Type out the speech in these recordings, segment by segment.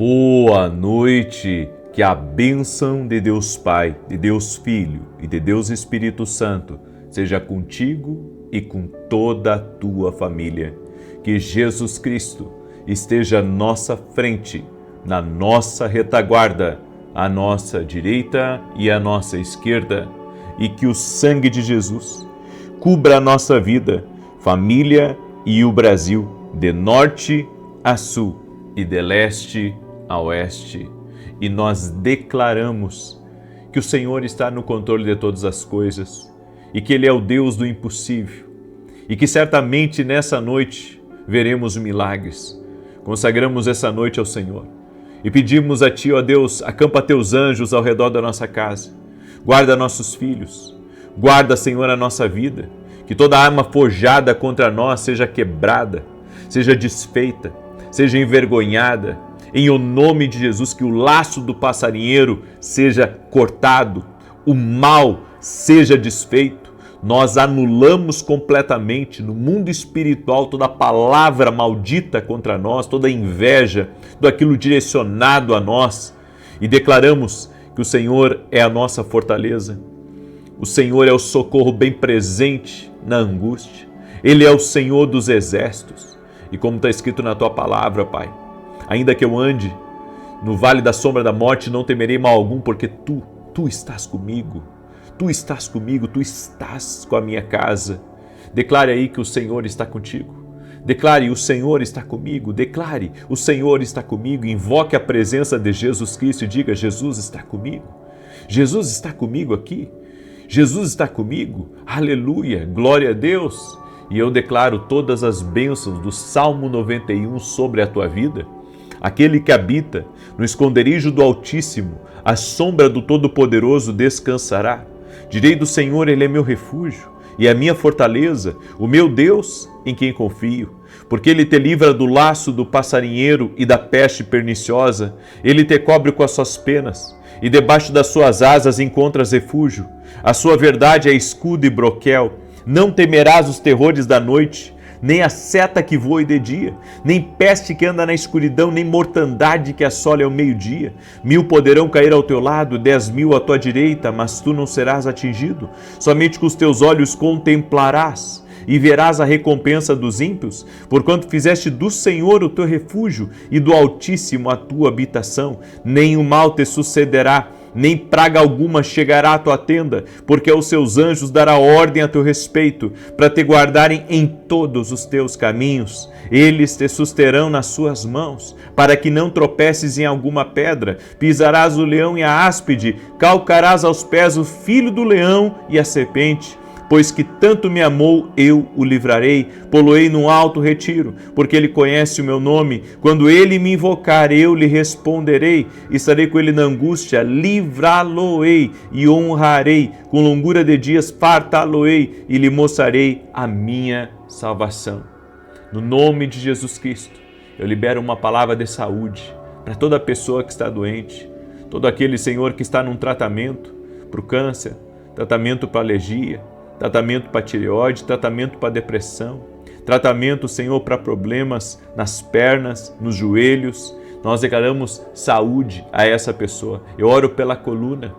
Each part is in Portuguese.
Boa noite, que a bênção de Deus Pai, de Deus Filho e de Deus Espírito Santo seja contigo e com toda a tua família. Que Jesus Cristo esteja à nossa frente, na nossa retaguarda, à nossa direita e à nossa esquerda, e que o sangue de Jesus cubra a nossa vida, família e o Brasil, de norte a sul e de leste a oeste. E nós declaramos que o Senhor está no controle de todas as coisas e que Ele é o Deus do impossível e que certamente nessa noite veremos milagres. Consagramos essa noite ao Senhor e pedimos a Ti, ó Deus, acampa Teus anjos ao redor da nossa casa, guarda nossos filhos, guarda, Senhor, a nossa vida, que toda arma forjada contra nós seja quebrada, seja desfeita, seja envergonhada, em o nome de Jesus, que o laço do passarinheiro seja cortado, o mal seja desfeito. Nós anulamos completamente no mundo espiritual toda palavra maldita contra nós, toda inveja, tudo aquilo direcionado a nós, e declaramos que o Senhor é a nossa fortaleza, o Senhor é o socorro bem presente na angústia, Ele é o Senhor dos exércitos, e como está escrito na Tua palavra, Pai, ainda que eu ande no vale da sombra da morte, não temerei mal algum, porque Tu estás comigo. Tu estás comigo, Tu estás com a minha casa. Declare aí que o Senhor está contigo. Declare, o Senhor está comigo. Declare, o Senhor está comigo. Invoque a presença de Jesus Cristo e diga, Jesus está comigo. Jesus está comigo aqui. Jesus está comigo. Aleluia, glória a Deus. E eu declaro todas as bênçãos do Salmo 91 sobre a tua vida. Aquele que habita no esconderijo do Altíssimo, à sombra do Todo-Poderoso descansará. Direi do Senhor, Ele é meu refúgio e a minha fortaleza, o meu Deus em quem confio. Porque Ele te livra do laço do passarinheiro e da peste perniciosa. Ele te cobre com as suas penas e debaixo das suas asas encontras refúgio. A sua verdade é escudo e broquel. Não temerás os terrores da noite, nem a seta que voe de dia, nem peste que anda na escuridão, nem mortandade que assole ao meio-dia. 1000 poderão cair ao teu lado, 10.000 à tua direita, mas tu não serás atingido. Somente com os teus olhos contemplarás e verás a recompensa dos ímpios, porquanto fizeste do Senhor o teu refúgio e do Altíssimo a tua habitação. Nenhum mal te sucederá, nem praga alguma chegará à tua tenda, porque aos seus anjos dará ordem a teu respeito, para te guardarem em todos os teus caminhos. Eles te susterão nas suas mãos, para que não tropeces em alguma pedra. Pisarás o leão e a áspide, calcarás aos pés o filho do leão e a serpente. Pois que tanto me amou, eu o livrarei, pô-lo-ei num alto retiro, porque ele conhece o meu nome. Quando ele me invocar, eu lhe responderei. Estarei com ele na angústia, livrá-lo-ei e honrarei. Com longura de dias fartá-lo-ei e lhe mostrarei a minha salvação. No nome de Jesus Cristo, eu libero uma palavra de saúde para toda pessoa que está doente, todo aquele, Senhor, que está num tratamento para o câncer, tratamento para alergia, tratamento para tireoide, tratamento para depressão, tratamento, Senhor, para problemas nas pernas, nos joelhos. Nós declaramos saúde a essa pessoa. Eu oro pela coluna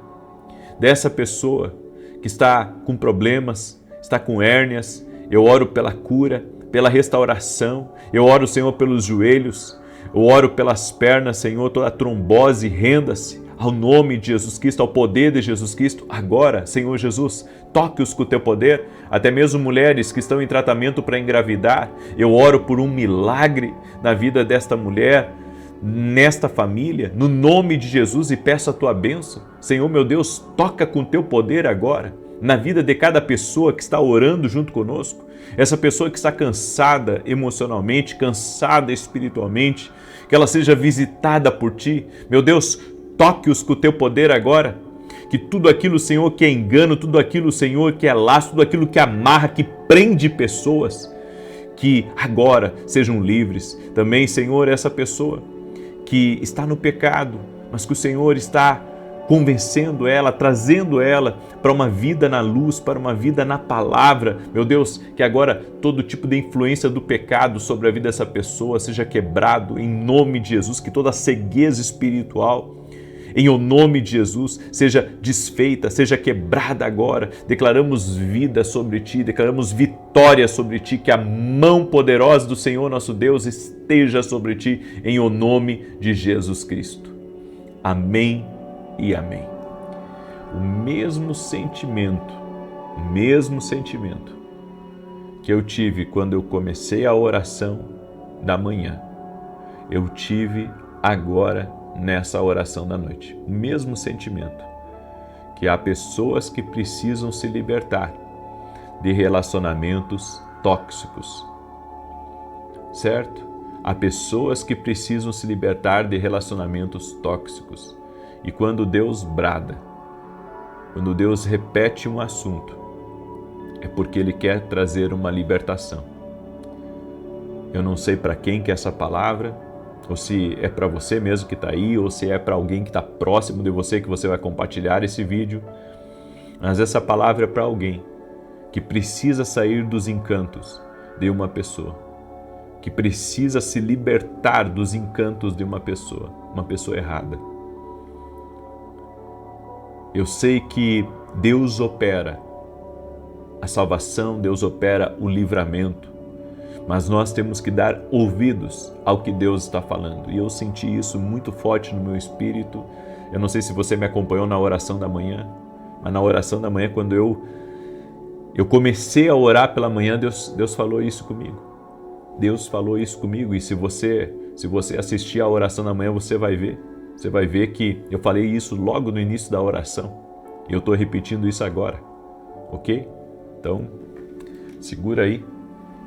dessa pessoa que está com problemas, está com hérnias. Eu oro pela cura, pela restauração. Eu oro, Senhor, pelos joelhos. Eu oro pelas pernas, Senhor, toda a trombose, renda-se ao nome de Jesus Cristo, ao poder de Jesus Cristo. Agora, Senhor Jesus, toque-os com o teu poder, até mesmo mulheres que estão em tratamento para engravidar. Eu oro por um milagre na vida desta mulher, nesta família, no nome de Jesus, e peço a tua bênção. Senhor, meu Deus, toca com o teu poder agora na vida de cada pessoa que está orando junto conosco, essa pessoa que está cansada emocionalmente, cansada espiritualmente, que ela seja visitada por ti. Meu Deus, toque-os com o teu poder agora, que tudo aquilo, Senhor, que é engano, tudo aquilo, Senhor, que é laço, tudo aquilo que amarra, que prende pessoas, que agora sejam livres. Também, Senhor, essa pessoa que está no pecado, mas que o Senhor está convencendo ela, trazendo ela para uma vida na luz, para uma vida na palavra. Meu Deus, que agora todo tipo de influência do pecado sobre a vida dessa pessoa seja quebrado em nome de Jesus, que toda cegueza espiritual, em o nome de Jesus, seja desfeita, seja quebrada agora. Declaramos vida sobre ti, declaramos vitória sobre ti, que a mão poderosa do Senhor nosso Deus esteja sobre ti, em o nome de Jesus Cristo. Amém e amém. O mesmo sentimento que eu tive quando eu comecei a oração da manhã, eu tive agora nessa oração da noite. O mesmo sentimento, que há pessoas que precisam se libertar de relacionamentos tóxicos, certo? Há pessoas que precisam se libertar de relacionamentos tóxicos. E quando Deus brada, quando Deus repete um assunto, é porque Ele quer trazer uma libertação. Eu não sei para quem que é essa palavra, ou se é para você mesmo que está aí, ou se é para alguém que está próximo de você que você vai compartilhar esse vídeo. Mas essa palavra é para alguém que precisa sair dos encantos de uma pessoa, que precisa se libertar dos encantos de uma pessoa errada. Eu sei que Deus opera a salvação, Deus opera o livramento, mas nós temos que dar ouvidos ao que Deus está falando. E eu senti isso muito forte no meu espírito. Eu não sei se você me acompanhou na oração da manhã, mas na oração da manhã, quando eu comecei a orar pela manhã, Deus falou isso comigo. Deus falou isso comigo, e se você assistir a oração da manhã, você vai ver que eu falei isso logo no início da oração. E eu estou repetindo isso agora, ok? Então, segura aí,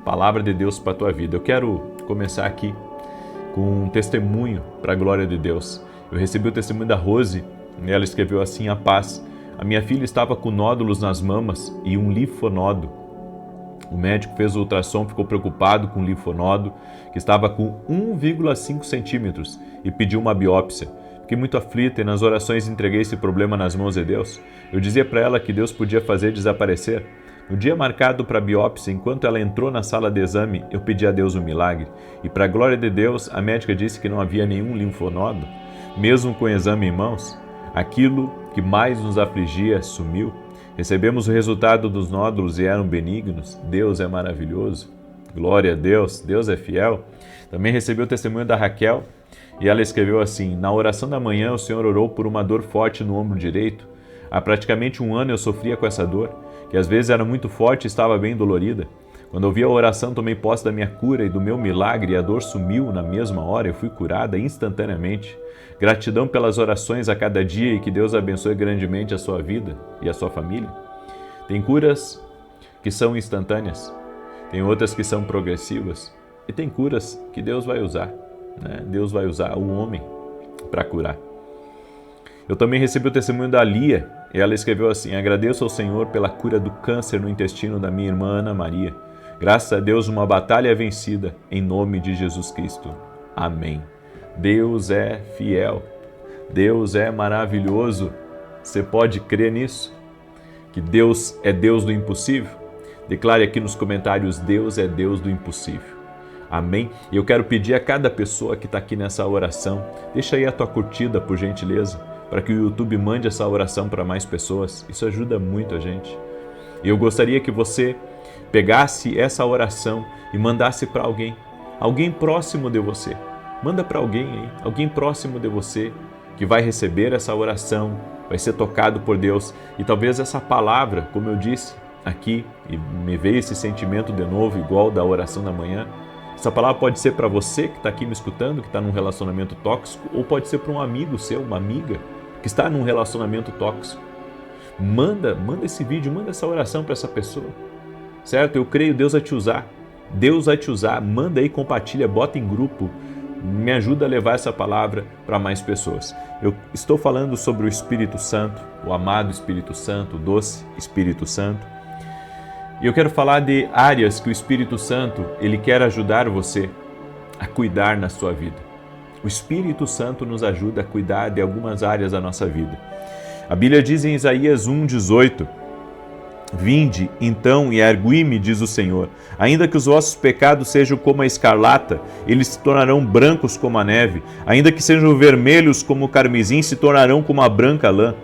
palavra de Deus para a tua vida. Eu quero começar aqui com um testemunho para a glória de Deus. Eu recebi o testemunho da Rose, e ela escreveu assim: a paz. A minha filha estava com nódulos nas mamas e um linfonodo. O médico fez o ultrassom, ficou preocupado com o linfonodo, que estava com 1,5 centímetros, e pediu uma biópsia. Fiquei muito aflita e nas orações entreguei esse problema nas mãos de Deus. Eu dizia para ela que Deus podia fazer desaparecer. No dia marcado para a biópsia, enquanto ela entrou na sala de exame, eu pedi a Deus um milagre. E para a glória de Deus, a médica disse que não havia nenhum linfonodo. Mesmo com o exame em mãos, aquilo que mais nos afligia sumiu. Recebemos o resultado dos nódulos e eram benignos. Deus é maravilhoso. Glória a Deus. Deus é fiel. Também recebi o testemunho da Raquel e ela escreveu assim: na oração da manhã o Senhor orou por uma dor forte no ombro direito. Há praticamente 1 ano eu sofria com essa dor, que às vezes era muito forte e estava bem dolorida. Quando ouvi a oração, tomei posse da minha cura e do meu milagre, e a dor sumiu na mesma hora. Eu fui curada instantaneamente. Gratidão pelas orações a cada dia e que Deus abençoe grandemente a sua vida e a sua família. Tem curas que são instantâneas, tem outras que são progressivas e tem curas que Deus vai usar, né? Deus vai usar o homem para curar. Eu também recebi o testemunho da Lia e ela escreveu assim: agradeço ao Senhor pela cura do câncer no intestino da minha irmã Ana Maria. Graças a Deus, uma batalha é vencida, em nome de Jesus Cristo. Amém. Deus é fiel. Deus é maravilhoso. Você pode crer nisso? Que Deus é Deus do impossível? Declare aqui nos comentários: Deus é Deus do impossível. Amém? E eu quero pedir a cada pessoa que está aqui nessa oração, deixa aí a tua curtida, por gentileza, para que o YouTube mande essa oração para mais pessoas. Isso ajuda muito a gente. E eu gostaria que você pegasse essa oração e mandasse para alguém próximo de você. Manda para alguém próximo de você que vai receber essa oração, vai ser tocado por Deus. E talvez essa palavra, como eu disse aqui, e me veio esse sentimento de novo, igual da oração da manhã, essa palavra pode ser para você que está aqui me escutando, que está num relacionamento tóxico, ou pode ser para um amigo seu, uma amiga, que está num relacionamento tóxico. Manda esse vídeo, manda essa oração para essa pessoa, certo? Eu creio, Deus vai te usar. Deus vai te usar. Manda aí, compartilha, bota em grupo. Me ajuda a levar essa palavra para mais pessoas. Eu estou falando sobre o Espírito Santo, o amado Espírito Santo, o doce Espírito Santo. E eu quero falar de áreas que o Espírito Santo, ele quer ajudar você a cuidar na sua vida. O Espírito Santo nos ajuda a cuidar de algumas áreas da nossa vida. A Bíblia diz em Isaías 1,18: Vinde, então, e argui-me, diz o Senhor. Ainda que os vossos pecados sejam como a escarlata, eles se tornarão brancos como a neve. Ainda que sejam vermelhos como o carmesim, se tornarão como a branca lã.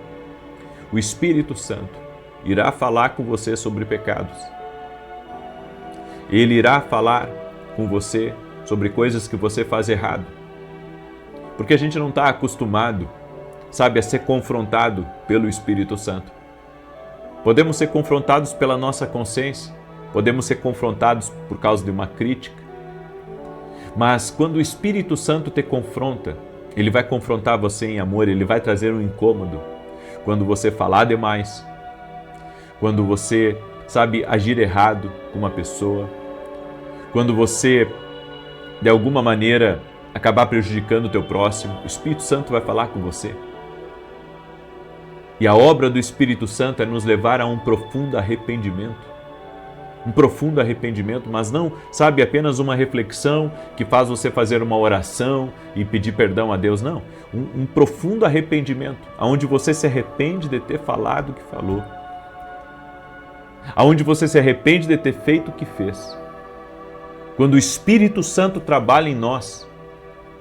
O Espírito Santo irá falar com você sobre pecados. Ele irá falar com você sobre coisas que você faz errado. Porque a gente não está acostumado, sabe, a ser confrontado pelo Espírito Santo. Podemos ser confrontados pela nossa consciência, podemos ser confrontados por causa de uma crítica, mas quando o Espírito Santo te confronta, ele vai confrontar você em amor, ele vai trazer um incômodo. Quando você falar demais, quando você, sabe, agir errado com uma pessoa, quando você, de alguma maneira, acabar prejudicando o teu próximo, o Espírito Santo vai falar com você. E a obra do Espírito Santo é nos levar a um profundo arrependimento. Um profundo arrependimento, mas não, sabe, apenas uma reflexão que faz você fazer uma oração e pedir perdão a Deus, não. Um profundo arrependimento, onde você se arrepende de ter falado o que falou. Onde você se arrepende de ter feito o que fez. Quando o Espírito Santo trabalha em nós,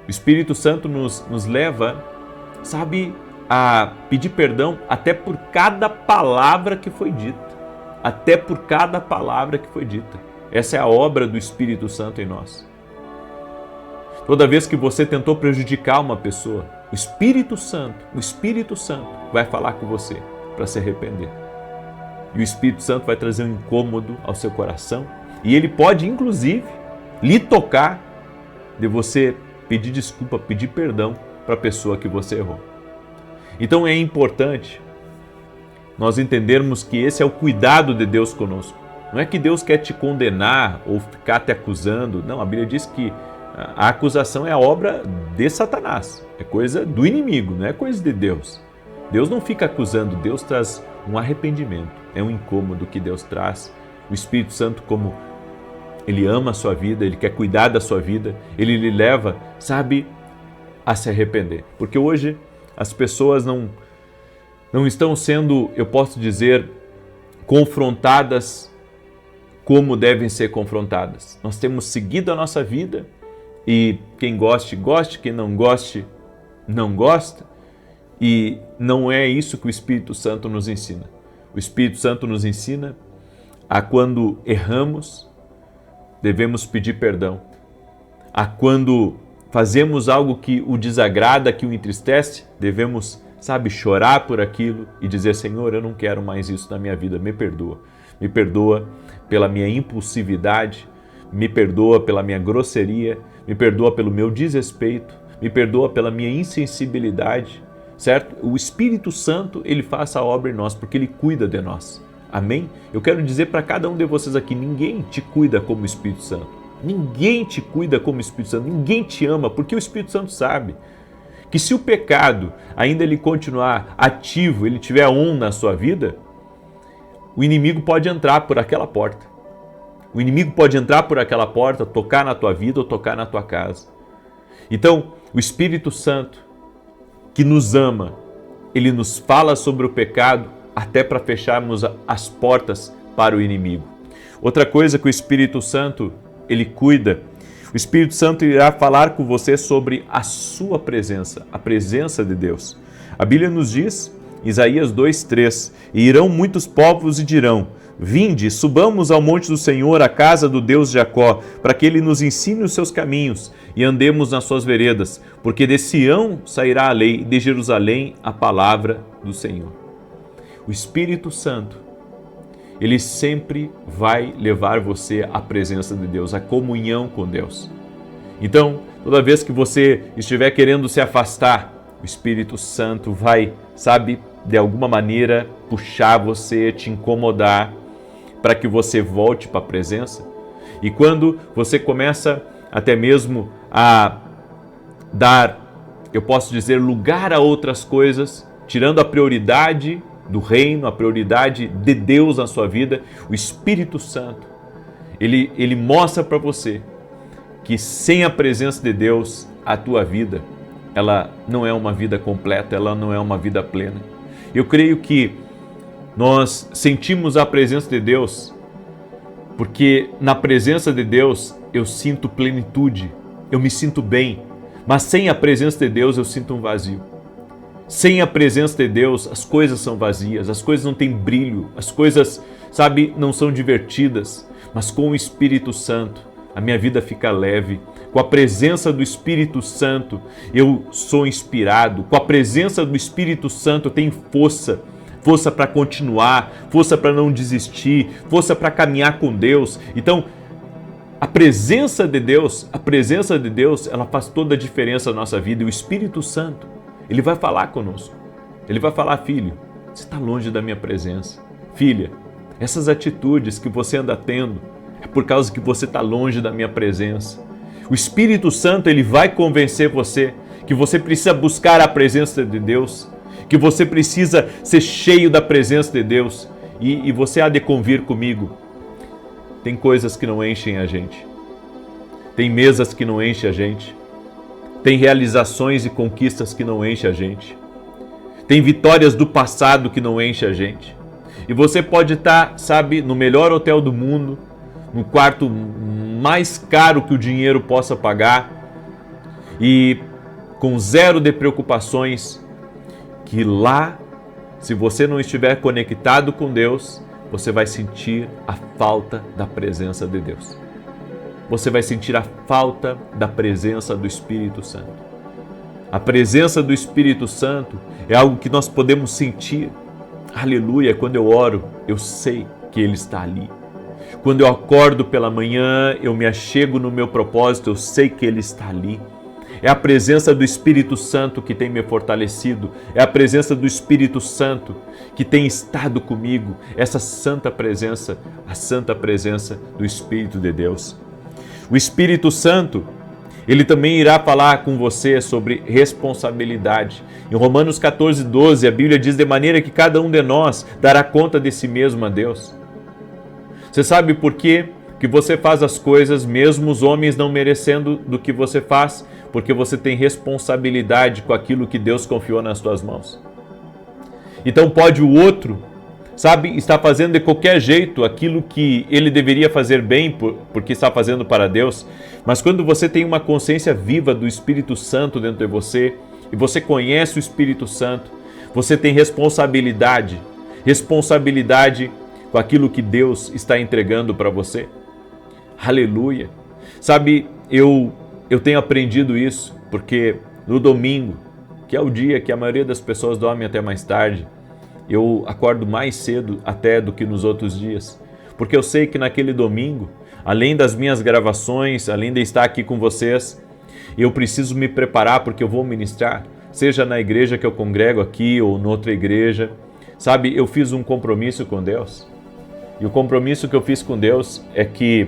o Espírito Santo nos leva, sabe, a pedir perdão até por cada palavra que foi dita. Até por cada palavra que foi dita. Essa é a obra do Espírito Santo em nós. Toda vez que você tentou prejudicar uma pessoa, o Espírito Santo vai falar com você para se arrepender. E o Espírito Santo vai trazer um incômodo ao seu coração. E ele pode, inclusive, lhe tocar de você pedir desculpa, pedir perdão para a pessoa que você errou. Então é importante nós entendermos que esse é o cuidado de Deus conosco. Não é que Deus quer te condenar ou ficar te acusando. Não, a Bíblia diz que a acusação é a obra de Satanás. É coisa do inimigo, não é coisa de Deus. Deus não fica acusando, Deus traz um arrependimento. É um incômodo que Deus traz. O Espírito Santo, como Ele ama a sua vida, Ele quer cuidar da sua vida, Ele lhe leva, sabe, a se arrepender. Porque hoje as pessoas não estão sendo, eu posso dizer, confrontadas como devem ser confrontadas. Nós temos seguido a nossa vida e quem goste, goste, quem não goste, não gosta. E não é isso que o Espírito Santo nos ensina. O Espírito Santo nos ensina a quando erramos, devemos pedir perdão. A quando fazemos algo que o desagrada, que o entristece, devemos, sabe, chorar por aquilo e dizer: Senhor, eu não quero mais isso na minha vida, me perdoa. Me perdoa pela minha impulsividade, me perdoa pela minha grosseria, me perdoa pelo meu desrespeito, me perdoa pela minha insensibilidade, certo? O Espírito Santo, ele faz a obra em nós, porque ele cuida de nós. Amém? Eu quero dizer para cada um de vocês aqui, ninguém te cuida como o Espírito Santo. Ninguém te cuida como o Espírito Santo, ninguém te ama, porque o Espírito Santo sabe que se o pecado ainda ele continuar ativo, ele tiver on na sua vida, o inimigo pode entrar por aquela porta. O inimigo pode entrar por aquela porta, tocar na tua vida ou tocar na tua casa. Então, o Espírito Santo, que nos ama, ele nos fala sobre o pecado até para fecharmos as portas para o inimigo. Outra coisa que o Espírito Santo ele cuida, o Espírito Santo irá falar com você sobre a sua presença, a presença de Deus. A Bíblia nos diz, Isaías 2:3, e irão muitos povos e dirão: vinde, subamos ao monte do Senhor, à casa do Deus Jacó, para que ele nos ensine os seus caminhos e andemos nas suas veredas, porque de Sião sairá a lei, e de Jerusalém a palavra do Senhor. O Espírito Santo, ele sempre vai levar você à presença de Deus, à comunhão com Deus. Então, toda vez que você estiver querendo se afastar, o Espírito Santo vai, sabe, de alguma maneira puxar você, te incomodar, para que você volte para a presença. E quando você começa até mesmo a dar, eu posso dizer, lugar a outras coisas, tirando a prioridade do reino, a prioridade de Deus na sua vida, o Espírito Santo, ele mostra para você que sem a presença de Deus, a tua vida, ela não é uma vida completa, ela não é uma vida plena. Eu creio que nós sentimos a presença de Deus, porque na presença de Deus eu sinto plenitude, eu me sinto bem, mas sem a presença de Deus eu sinto um vazio. Sem a presença de Deus as coisas são vazias, as coisas não têm brilho, as coisas, sabe, não são divertidas, mas com o Espírito Santo a minha vida fica leve. Com a presença do Espírito Santo eu sou inspirado, com a presença do Espírito Santo eu tenho força para continuar, força para não desistir, força para caminhar com Deus. Então, a presença de Deus, ela faz toda a diferença na nossa vida. E o Espírito Santo, ele vai falar conosco. Ele vai falar: filho, você está longe da minha presença. Filha, essas atitudes que você anda tendo é por causa que você está longe da minha presença. O Espírito Santo, ele vai convencer você que você precisa buscar a presença de Deus, que você precisa ser cheio da presença de Deus. E você há de convir comigo. Tem coisas que não enchem a gente. Tem mesas que não enchem a gente. Tem realizações e conquistas que não enchem a gente. Tem vitórias do passado que não enchem a gente. E você pode estar, sabe, no melhor hotel do mundo, no quarto mais caro que o dinheiro possa pagar e com zero de preocupações, que lá, se você não estiver conectado com Deus, você vai sentir a falta da presença de Deus. Você vai sentir a falta da presença do Espírito Santo. A presença do Espírito Santo é algo que nós podemos sentir. Aleluia! Quando eu oro, eu sei que Ele está ali. Quando eu acordo pela manhã, eu me achego no meu propósito, eu sei que Ele está ali. É a presença do Espírito Santo que tem me fortalecido. É a presença do Espírito Santo que tem estado comigo. Essa santa presença, a santa presença do Espírito de Deus. O Espírito Santo, ele também irá falar com você sobre responsabilidade. Em Romanos 14:12, a Bíblia diz: de maneira que cada um de nós dará conta de si mesmo a Deus. Você sabe por quê que você faz as coisas, mesmo os homens não merecendo do que você faz? Porque você tem responsabilidade com aquilo que Deus confiou nas tuas mãos. Então pode o outro, sabe, estar fazendo de qualquer jeito aquilo que ele deveria fazer bem, porque está fazendo para Deus, mas quando você tem uma consciência viva do Espírito Santo dentro de você, e você conhece o Espírito Santo, você tem responsabilidade com aquilo que Deus está entregando para você. Aleluia! Sabe, eu tenho aprendido isso, porque no domingo, que é o dia que a maioria das pessoas dorme até mais tarde, eu acordo mais cedo até do que nos outros dias, porque eu sei que naquele domingo, além das minhas gravações, além de estar aqui com vocês, eu preciso me preparar porque eu vou ministrar, seja na igreja que eu congrego aqui ou noutra igreja. Sabe, eu fiz um compromisso com Deus, e o compromisso que eu fiz com Deus é que,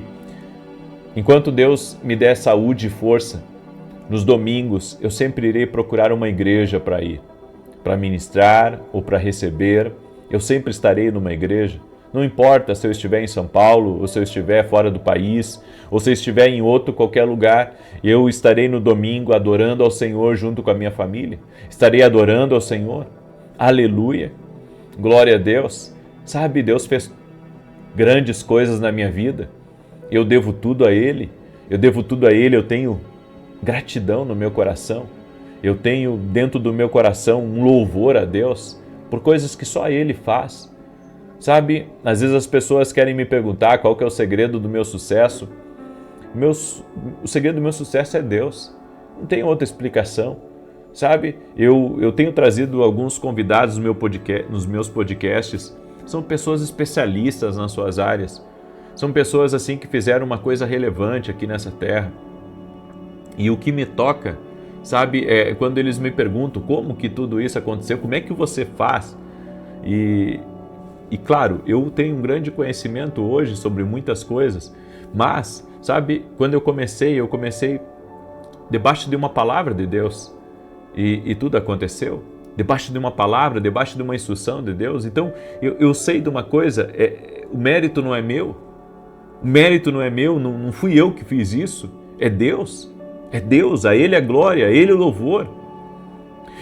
enquanto Deus me der saúde e força, nos domingos eu sempre irei procurar uma igreja para ir, para ministrar ou para receber. Eu sempre estarei numa igreja. Não importa se eu estiver em São Paulo, ou se eu estiver fora do país, ou se eu estiver em outro qualquer lugar, eu estarei no domingo adorando ao Senhor junto com a minha família. Estarei adorando ao Senhor. Aleluia! Glória a Deus! Sabe, Deus fez grandes coisas na minha vida. Eu devo tudo a Ele. Eu tenho gratidão no meu coração. Eu tenho dentro do meu coração um louvor a Deus por coisas que só Ele faz. Sabe, às vezes as pessoas querem me perguntar qual que é o segredo do meu sucesso. O segredo do meu sucesso é Deus. Não tem outra explicação. Sabe, eu tenho trazido alguns convidados nos meus podcasts. São pessoas especialistas nas suas áreas. São pessoas assim que fizeram uma coisa relevante aqui nessa terra. E o que me toca, sabe, é quando eles me perguntam como que tudo isso aconteceu, como é que você faz? E claro, eu tenho um grande conhecimento hoje sobre muitas coisas, mas, sabe, quando eu comecei debaixo de uma palavra de Deus e tudo aconteceu. Debaixo de uma palavra, debaixo de uma instrução de Deus. Então, eu sei de uma coisa, o mérito não é meu. O mérito não é meu, não fui eu que fiz isso, é Deus. É Deus, a Ele a glória, a Ele o louvor.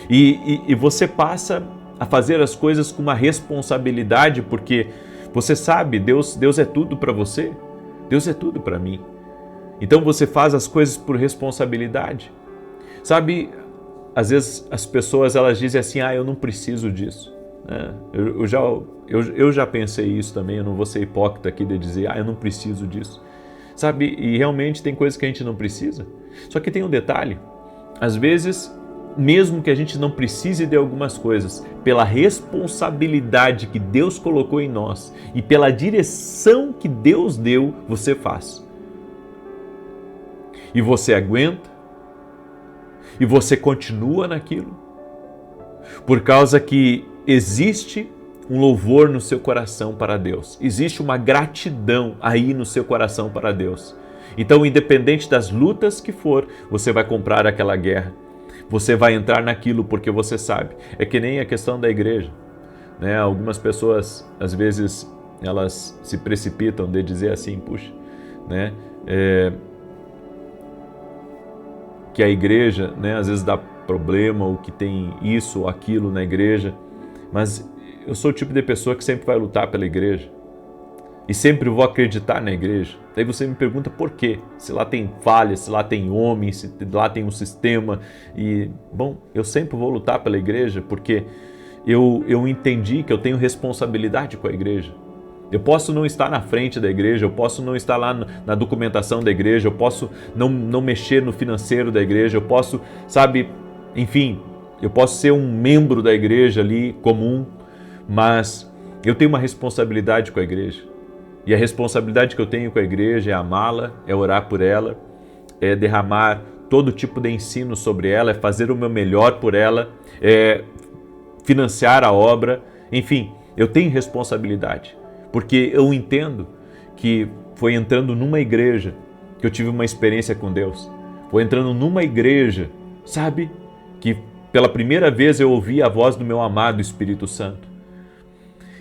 E você passa a fazer as coisas com uma responsabilidade, porque você sabe, Deus é tudo para você, Deus é tudo para mim. Então você faz as coisas por responsabilidade. Sabe, às vezes as pessoas elas dizem assim, eu não preciso disso. Eu já pensei isso também, eu não vou ser hipócrita aqui de dizer, eu não preciso disso. Sabe, e realmente tem coisas que a gente não precisa. Só que tem um detalhe, às vezes, mesmo que a gente não precise de algumas coisas, pela responsabilidade que Deus colocou em nós e pela direção que Deus deu, você faz. E você aguenta, e você continua naquilo, por causa que existe um louvor no seu coração para Deus, existe uma gratidão aí no seu coração para Deus. Então, independente das lutas que for, você vai comprar aquela guerra, você vai entrar naquilo porque você sabe. É que nem a questão da igreja, né? Algumas pessoas, às vezes, elas se precipitam de dizer assim, puxa, né? Que a igreja, né, às vezes dá problema, ou que tem isso ou aquilo na igreja, mas eu sou o tipo de pessoa que sempre vai lutar pela igreja e sempre vou acreditar na igreja. Daí você me pergunta por quê? Se lá tem falhas, se lá tem homens, se lá tem um sistema. E, bom, eu sempre vou lutar pela igreja porque eu entendi que eu tenho responsabilidade com a igreja. Eu posso não estar na frente da igreja, eu posso não estar lá na documentação da igreja, eu posso não mexer no financeiro da igreja, eu posso, sabe, enfim, eu posso ser um membro da igreja ali, comum, mas eu tenho uma responsabilidade com a igreja. E a responsabilidade que eu tenho com a igreja é amá-la, é orar por ela, é derramar todo tipo de ensino sobre ela, é fazer o meu melhor por ela, é financiar a obra, enfim, eu tenho responsabilidade. Porque eu entendo que foi entrando numa igreja que eu tive uma experiência com Deus. Foi entrando numa igreja, sabe? Que pela primeira vez eu ouvi a voz do meu amado Espírito Santo.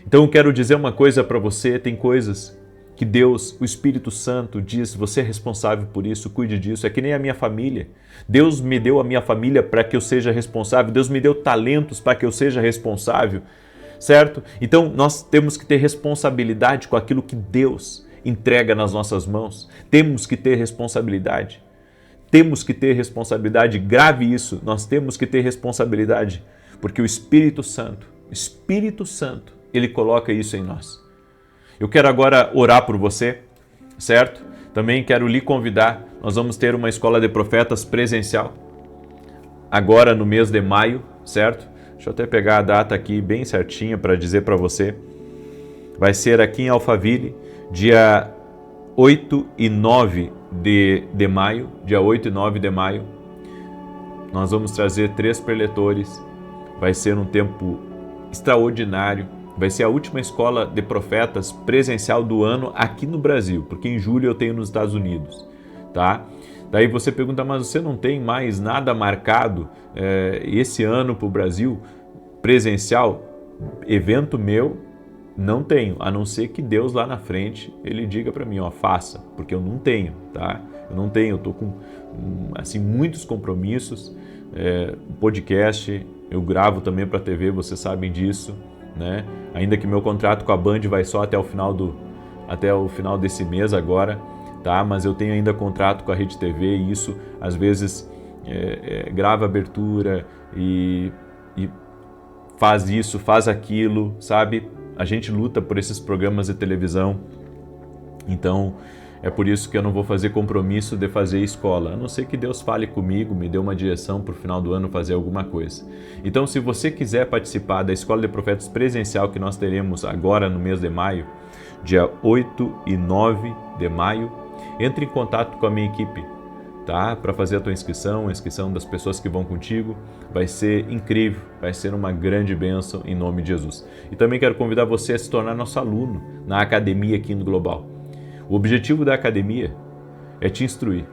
Então eu quero dizer uma coisa para você, tem coisas que Deus, o Espírito Santo diz, você é responsável por isso, cuide disso. É que nem a minha família. Deus me deu a minha família para que eu seja responsável. Deus me deu talentos para que eu seja responsável. Certo? Então nós temos que ter responsabilidade com aquilo que Deus entrega nas nossas mãos. Temos que ter responsabilidade. Temos que ter responsabilidade. Grave isso. Nós temos que ter responsabilidade, porque o Espírito Santo, Ele coloca isso em nós. Eu quero agora orar por você, certo? Também quero lhe convidar. Nós vamos ter uma escola de profetas presencial agora no mês de maio, certo? Deixa eu até pegar a data aqui bem certinha para dizer para você. Vai ser aqui em Alphaville, dia 8 e 9 de maio. Dia 8 e 9 de maio. Nós vamos trazer 3 preletores. Vai ser um tempo extraordinário. Vai ser a última escola de profetas presencial do ano aqui no Brasil, porque em julho eu tenho nos Estados Unidos, tá? Daí você pergunta, mas você não tem mais nada marcado esse ano para o Brasil presencial? Evento meu, não tenho, a não ser que Deus lá na frente, Ele diga para mim, faça, porque eu não tenho, tá? Eu não tenho, eu estou com assim, muitos compromissos, podcast, eu gravo também para a TV, vocês sabem disso, né? Ainda que meu contrato com a Band vai só até o final desse mês agora, tá? Mas eu tenho ainda contrato com a Rede TV e isso, às vezes, grava abertura e faz isso, faz aquilo, sabe? A gente luta por esses programas de televisão, então é por isso que eu não vou fazer compromisso de fazer escola, a não ser que Deus fale comigo, me dê uma direção para o final do ano fazer alguma coisa. Então, se você quiser participar da Escola de Profetas presencial que nós teremos agora no mês de maio, dia 8 e 9 de maio, entre em contato com a minha equipe, tá? Para fazer a tua inscrição, a inscrição das pessoas que vão contigo. Vai ser incrível, vai ser uma grande bênção em nome de Jesus. E também quero convidar você a se tornar nosso aluno na academia aqui no Global. O objetivo da academia é te instruir,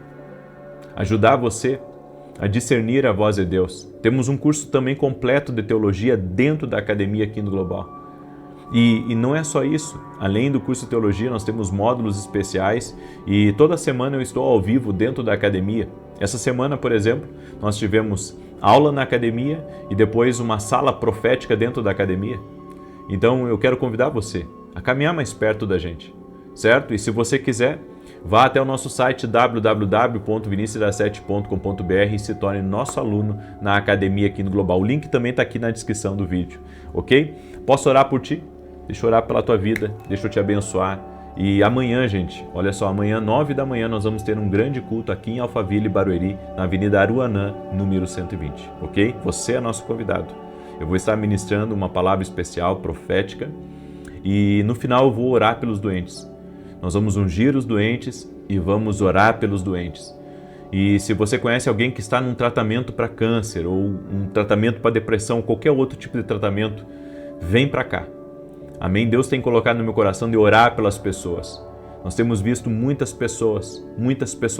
ajudar você a discernir a voz de Deus. Temos um curso também completo de teologia dentro da academia aqui no Global. E não é só isso, além do curso de teologia nós temos módulos especiais e toda semana eu estou ao vivo dentro da academia. Essa semana, por exemplo, nós tivemos aula na academia e depois uma sala profética dentro da academia. Então eu quero convidar você a caminhar mais perto da gente, certo? E se você quiser, vá até o nosso site www.vinicius17.com.br e se torne nosso aluno na academia aqui no Global. O link também está aqui na descrição do vídeo, ok? Posso orar por ti? Deixa eu orar pela tua vida, deixa eu te abençoar. E amanhã, gente, olha só, amanhã, 9 da manhã, nós vamos ter um grande culto aqui em Alphaville, Barueri, na Avenida Aruanã, número 120, ok? Você é nosso convidado. Eu vou estar ministrando uma palavra especial, profética, e no final eu vou orar pelos doentes. Nós vamos ungir os doentes e vamos orar pelos doentes. E se você conhece alguém que está num tratamento para câncer ou um tratamento para depressão, qualquer outro tipo de tratamento, vem para cá. Amém? Deus tem colocado no meu coração de orar pelas pessoas. Nós temos visto muitas pessoas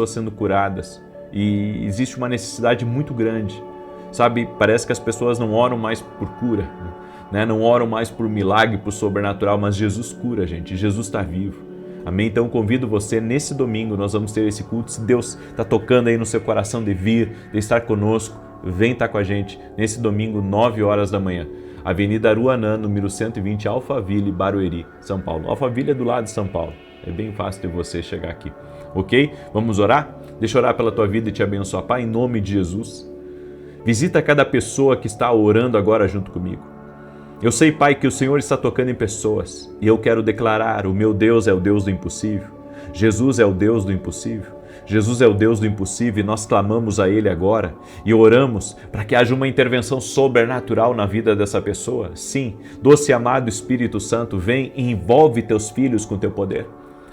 sendo curadas e existe uma necessidade muito grande. Sabe, parece que as pessoas não oram mais por cura, né? Não oram mais por milagre, por sobrenatural, mas Jesus cura, gente. Jesus está vivo. Amém? Então convido você, nesse domingo nós vamos ter esse culto. Se Deus está tocando aí no seu coração de vir, de estar conosco, vem estar com a gente nesse domingo, 9 horas da manhã. Avenida Aruanã, número 120, Alphaville, Barueri, São Paulo. Alphaville é do lado de São Paulo. É bem fácil de você chegar aqui. Ok? Vamos orar? Deixa eu orar pela tua vida e te abençoar. Pai, em nome de Jesus, visita cada pessoa que está orando agora junto comigo. Eu sei, Pai, que o Senhor está tocando em pessoas e eu quero declarar: o meu Deus é o Deus do impossível. Jesus é o Deus do impossível. Jesus é o Deus do impossível e nós clamamos a Ele agora e oramos para que haja uma intervenção sobrenatural na vida dessa pessoa. Sim, doce e amado Espírito Santo, vem e envolve teus filhos com teu poder.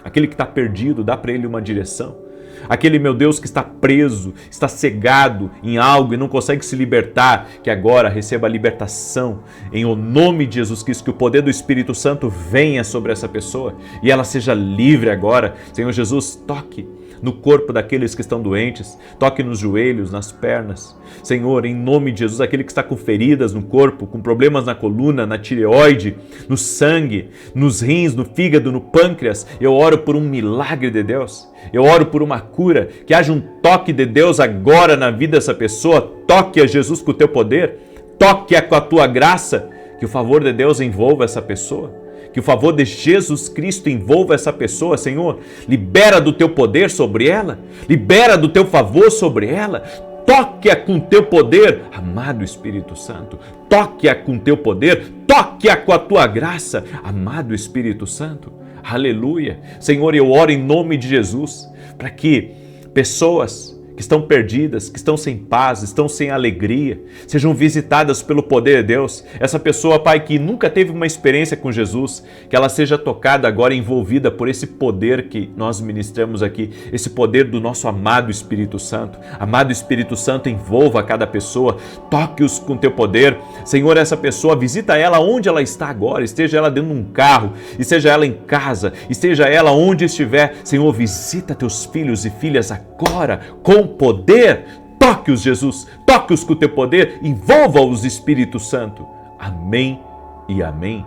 Aquele que está perdido, dá para ele uma direção. Aquele, meu Deus, que está preso, está cegado em algo e não consegue se libertar, que agora receba a libertação em o nome de Jesus Cristo, que o poder do Espírito Santo venha sobre essa pessoa e ela seja livre agora. Senhor Jesus, toque no corpo daqueles que estão doentes, toque nos joelhos, nas pernas. Senhor, em nome de Jesus, aquele que está com feridas no corpo, com problemas na coluna, na tireoide, no sangue, nos rins, no fígado, no pâncreas, eu oro por um milagre de Deus. Eu oro por uma cura, que haja um toque de Deus agora na vida dessa pessoa. Toque a Jesus com o teu poder, toque-a com a tua graça, que o favor de Deus envolva essa pessoa. Que o favor de Jesus Cristo envolva essa pessoa, Senhor. Libera do teu poder sobre ela. Libera do teu favor sobre ela. Toque-a com teu poder, amado Espírito Santo. Toque-a com teu poder. Toque-a com a tua graça, amado Espírito Santo. Aleluia. Senhor, eu oro em nome de Jesus para que pessoas que estão perdidas, que estão sem paz, estão sem alegria, sejam visitadas pelo poder de Deus. Essa pessoa, Pai, que nunca teve uma experiência com Jesus, que ela seja tocada agora, envolvida por esse poder que nós ministramos aqui, esse poder do nosso amado Espírito Santo. Amado Espírito Santo, envolva cada pessoa, toque-os com teu poder. Senhor, essa pessoa, visita ela onde ela está agora, esteja ela dentro de um carro, esteja ela em casa, esteja ela onde estiver. Senhor, visita teus filhos e filhas agora, com poder. Toque-os, Jesus, toque-os com o teu poder, envolva-os, Espírito Santo. Amém e amém.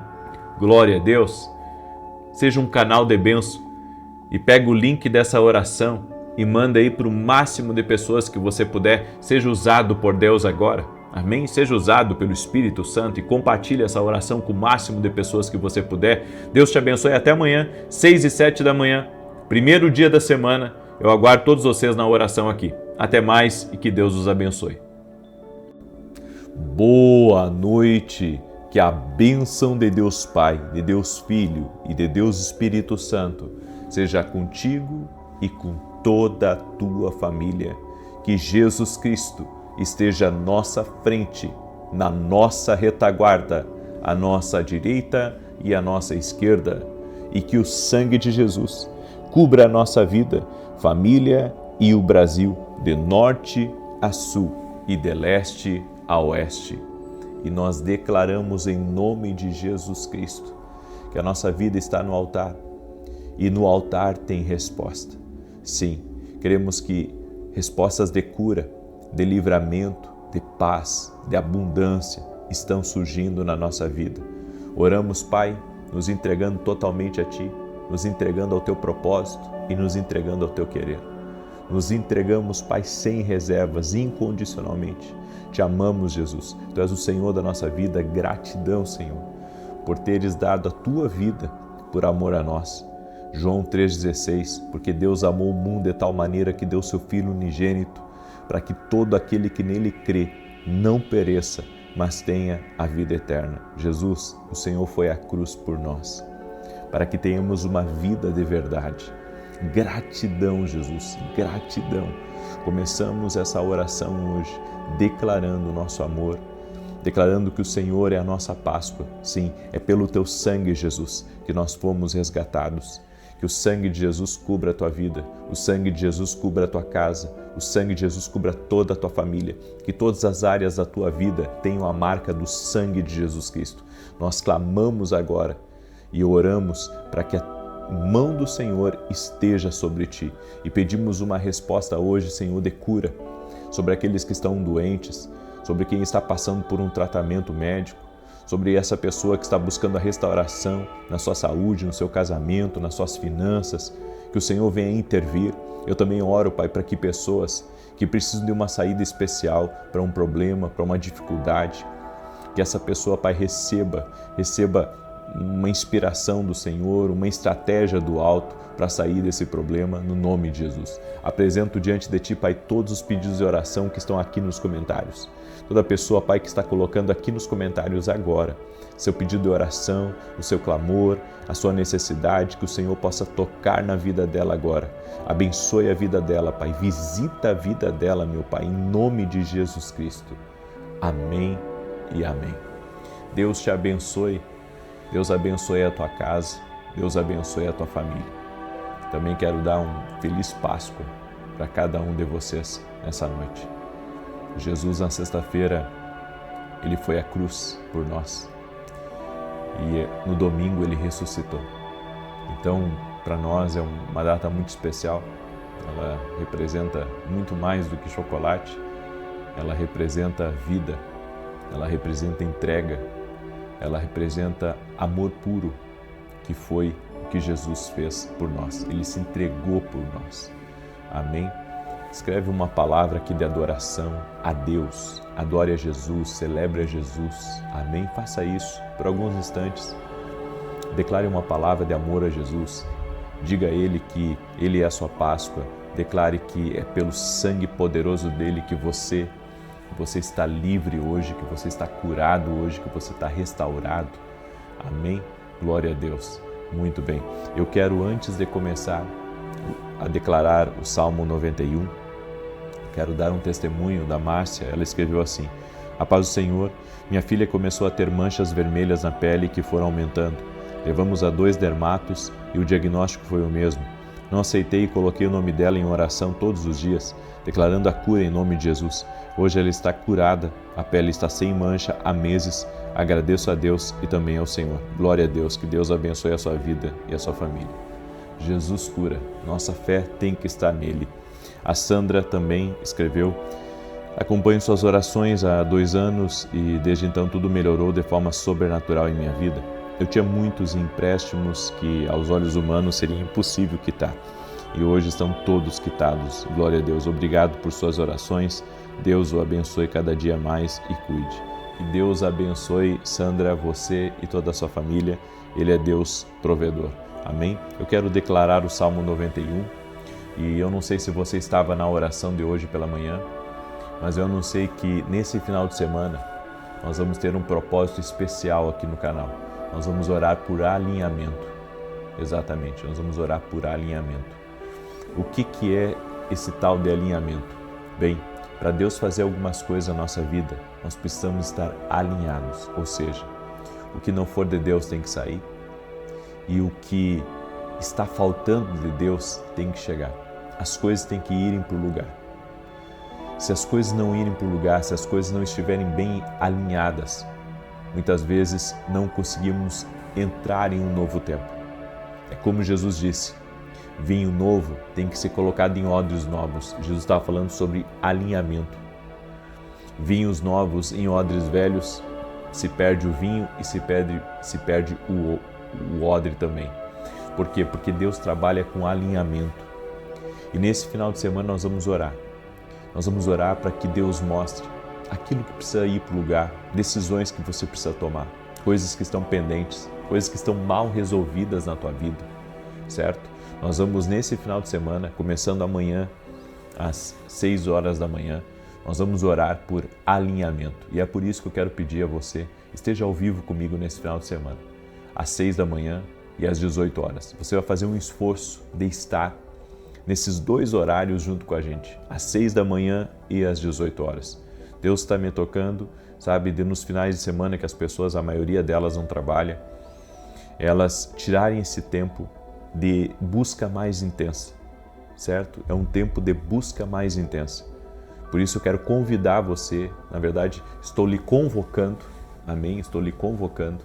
Glória a Deus. Seja um canal de bênção e pega o link dessa oração e manda aí para o máximo de pessoas que você puder. Seja usado por Deus agora. Amém? Seja usado pelo Espírito Santo e compartilhe essa oração com o máximo de pessoas que você puder. Deus te abençoe. Até amanhã, 6 e 7 da manhã, primeiro dia da semana. Eu aguardo todos vocês na oração aqui. Até mais e que Deus os abençoe. Boa noite. Que a bênção de Deus Pai, de Deus Filho e de Deus Espírito Santo seja contigo e com toda a tua família. Que Jesus Cristo esteja à nossa frente, na nossa retaguarda, à nossa direita e à nossa esquerda. E que o sangue de Jesus cubra a nossa vida, família e o Brasil, de norte a sul e de leste a oeste. E nós declaramos em nome de Jesus Cristo que a nossa vida está no altar e no altar tem resposta. Sim, queremos que respostas de cura, de livramento, de paz, de abundância estão surgindo na nossa vida. Oramos, Pai, nos entregando totalmente a Ti, nos entregando ao Teu propósito e nos entregando ao Teu querer. Nos entregamos, Pai, sem reservas, incondicionalmente. Te amamos, Jesus. Tu és o Senhor da nossa vida. Gratidão, Senhor, por teres dado a Tua vida por amor a nós. João 3,16, porque Deus amou o mundo de tal maneira que deu seu Filho unigênito, para que todo aquele que nele crê não pereça, mas tenha a vida eterna. Jesus, o Senhor foi à cruz por nós, para que tenhamos uma vida de verdade. Gratidão, Jesus, gratidão. Começamos essa oração hoje declarando o nosso amor, declarando que o Senhor é a nossa Páscoa. Sim, é pelo Teu sangue, Jesus, que nós fomos resgatados. Que o sangue de Jesus cubra a tua vida, o sangue de Jesus cubra a tua casa, o sangue de Jesus cubra toda a tua família, que todas as áreas da tua vida tenham a marca do sangue de Jesus Cristo. Nós clamamos agora e oramos para que a mão do Senhor esteja sobre ti e pedimos uma resposta hoje, Senhor, de cura sobre aqueles que estão doentes, sobre quem está passando por um tratamento médico, sobre essa pessoa que está buscando a restauração na sua saúde, no seu casamento, nas suas finanças, que o Senhor venha intervir. Eu também oro, Pai, para que pessoas que precisam de uma saída especial para um problema, para uma dificuldade, que essa pessoa, Pai, receba uma inspiração do Senhor, uma estratégia do alto para sair desse problema, no nome de Jesus. Apresento diante de Ti, Pai, todos os pedidos de oração que estão aqui nos comentários. Toda pessoa, Pai, que está colocando aqui nos comentários agora seu pedido de oração, o seu clamor, a sua necessidade, que o Senhor possa tocar na vida dela agora. Abençoe a vida dela, Pai. Visita a vida dela, meu Pai, em nome de Jesus Cristo. Amém e amém. Deus te abençoe. Deus abençoe a tua casa. Deus abençoe a tua família. Também quero dar um feliz Páscoa para cada um de vocês nessa noite. Jesus, na sexta-feira, Ele foi à cruz por nós e no domingo Ele ressuscitou. Então, para nós é uma data muito especial. Ela representa muito mais do que chocolate. Ela representa vida, ela representa entrega, ela representa amor puro, que foi o que Jesus fez por nós. Ele se entregou por nós. Amém? Escreve uma palavra aqui de adoração a Deus. Adore a Jesus, celebre a Jesus. Amém? Faça isso por alguns instantes. Declare uma palavra de amor a Jesus. Diga a Ele que Ele é a sua Páscoa. Declare que é pelo sangue poderoso dEle que você está livre hoje, que você está curado hoje, que você está restaurado. Amém? Glória a Deus. Muito bem. Eu quero, antes de começar a declarar o Salmo 91, quero dar um testemunho da Márcia. Ela escreveu assim: a paz do Senhor, minha filha começou a ter manchas vermelhas na pele que foram aumentando. Levamos a 2 dermatos e o diagnóstico foi o mesmo. Não aceitei e coloquei o nome dela em oração todos os dias, declarando a cura em nome de Jesus. Hoje ela está curada, a pele está sem mancha há meses. Agradeço a Deus e também ao Senhor. Glória a Deus, que Deus abençoe a sua vida e a sua família. Jesus cura, nossa fé tem que estar nele. A Sandra também escreveu: acompanho suas orações há 2 anos e desde então tudo melhorou de forma sobrenatural em minha vida. Eu tinha muitos empréstimos que aos olhos humanos seria impossível quitar e hoje estão todos quitados. Glória a Deus, obrigado por suas orações. Deus o abençoe cada dia mais e cuide. Que Deus abençoe, Sandra, você e toda a sua família. Ele é Deus provedor. Amém? Eu quero declarar o Salmo 91 e eu não sei se você estava na oração de hoje pela manhã, mas eu anunciei que nesse final de semana nós vamos ter um propósito especial aqui no canal. Nós vamos orar por alinhamento. Exatamente, nós vamos orar por alinhamento. O que é esse tal de alinhamento? Bem, para Deus fazer algumas coisas na nossa vida, nós precisamos estar alinhados, ou seja, o que não for de Deus tem que sair e o que está faltando de Deus tem que chegar. As coisas têm que irem para o lugar. Se as coisas não irem para o lugar, se as coisas não estiverem bem alinhadas, muitas vezes não conseguimos entrar em um novo tempo. É como Jesus disse: vinho novo tem que ser colocado em odres novos. Jesus estava falando sobre alinhamento. Vinhos novos em odres velhos, se perde o vinho e se perde o odre também. Por quê? Porque Deus trabalha com alinhamento. E nesse final de semana nós vamos orar. Nós vamos orar para que Deus mostre aquilo que precisa ir para o lugar, decisões que você precisa tomar, coisas que estão pendentes, coisas que estão mal resolvidas na tua vida, certo? Nós vamos nesse final de semana, começando amanhã, às 6 horas da manhã, nós vamos orar por alinhamento. E é por isso que eu quero pedir a você, esteja ao vivo comigo nesse final de semana, às 6 da manhã e às 18 horas. Você vai fazer um esforço de estar nesses dois horários junto com a gente, às 6 da manhã e às 18 horas. Deus está me tocando, sabe, nos finais de semana que as pessoas, a maioria delas não trabalha, elas tirarem esse tempo de busca mais intensa, certo? É um tempo de busca mais intensa. Por isso eu quero convidar você, na verdade, estou lhe convocando, amém? Estou lhe convocando